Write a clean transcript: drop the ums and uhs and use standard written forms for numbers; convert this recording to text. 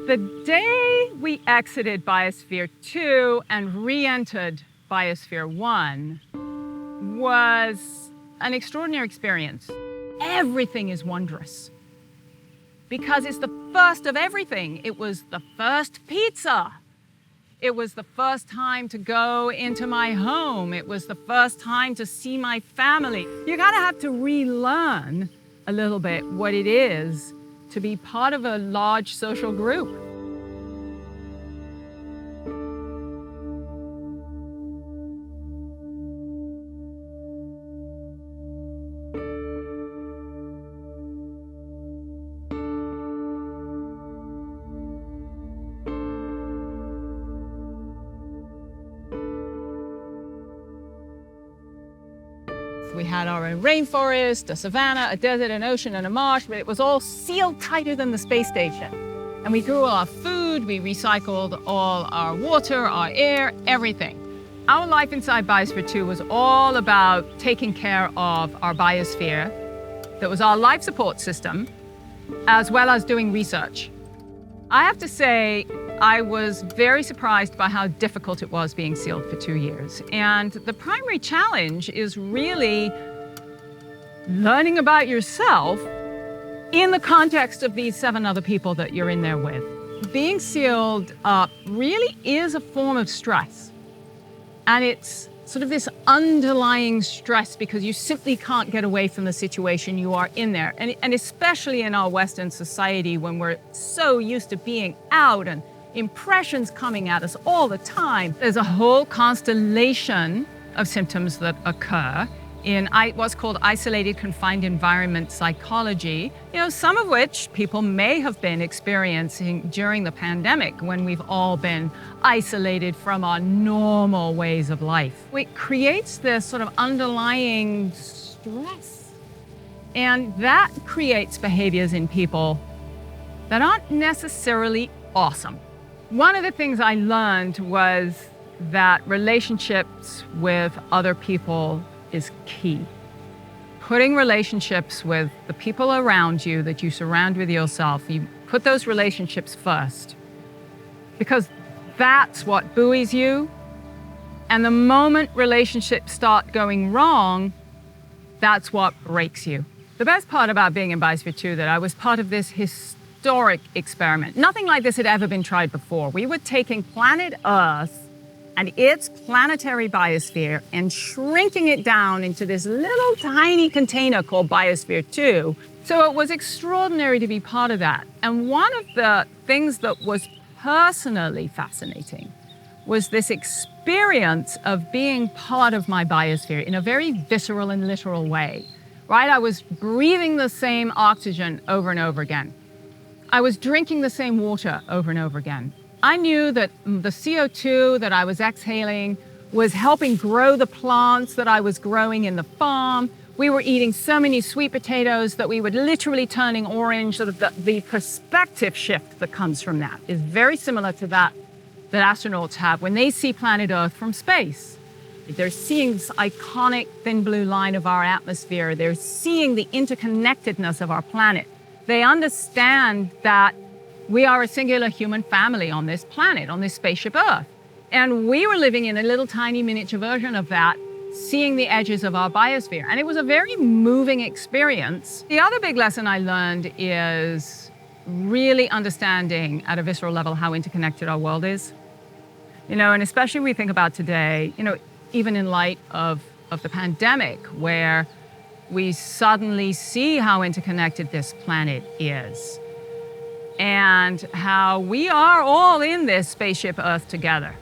The day we exited Biosphere 2 and re-entered Biosphere 1 was an extraordinary experience. Everything is wondrous because it's the first of everything. It was the first pizza. It was the first time to go into my home. It was the first time to see my family. You kind of have to relearn a little bit what it is to be part of a large social group. We had our own rainforest, a savanna, a desert, an ocean, and a marsh, but it was all sealed tighter than the space station. And we grew all our food, we recycled all our water, our air, everything. Our life inside Biosphere 2 was all about taking care of our biosphere, that was our life support system, as well as doing research. I have to say, I was very surprised by how difficult it was being sealed for 2 years. And the primary challenge is really learning about yourself in the context of these 7 other people that you're in there with. Being sealed up really is a form of stress. And it's sort of this underlying stress because you simply can't get away from the situation you are in there. And especially in our Western society when we're so used to being out and impressions coming at us all the time. There's a whole constellation of symptoms that occur in what's called isolated confined environment psychology, some of which people may have been experiencing during the pandemic when we've all been isolated from our normal ways of life. It creates this sort of underlying stress, and that creates behaviors in people that aren't necessarily awesome. One of the things I learned was that relationships with other people is key. Putting relationships with the people around you that you surround with yourself, you put those relationships first because that's what buoys you. And the moment relationships start going wrong, that's what breaks you. The best part about being in Biosphere 2 that I was part of this historic experiment. Nothing like this had ever been tried before. We were taking planet Earth and its planetary biosphere and shrinking it down into this little tiny container called Biosphere 2. So it was extraordinary to be part of that. And one of the things that was personally fascinating was this experience of being part of my biosphere in a very visceral and literal way, right? I was breathing the same oxygen over and over again. I was drinking the same water over and over again. I knew that the CO2 that I was exhaling was helping grow the plants that I was growing in the farm. We were eating so many sweet potatoes that we were literally turning orange. Sort of the perspective shift that comes from that is very similar to that astronauts have when they see planet Earth from space. They're seeing this iconic thin blue line of our atmosphere. They're seeing the interconnectedness of our planet. They understand that we are a singular human family on this planet, on this spaceship Earth. And we were living in a little tiny miniature version of that, seeing the edges of our biosphere. And it was a very moving experience. The other big lesson I learned is really understanding at a visceral level how interconnected our world is. And especially when we think about today, even in light of the pandemic, where we suddenly see how interconnected this planet is, and how we are all in this spaceship Earth together.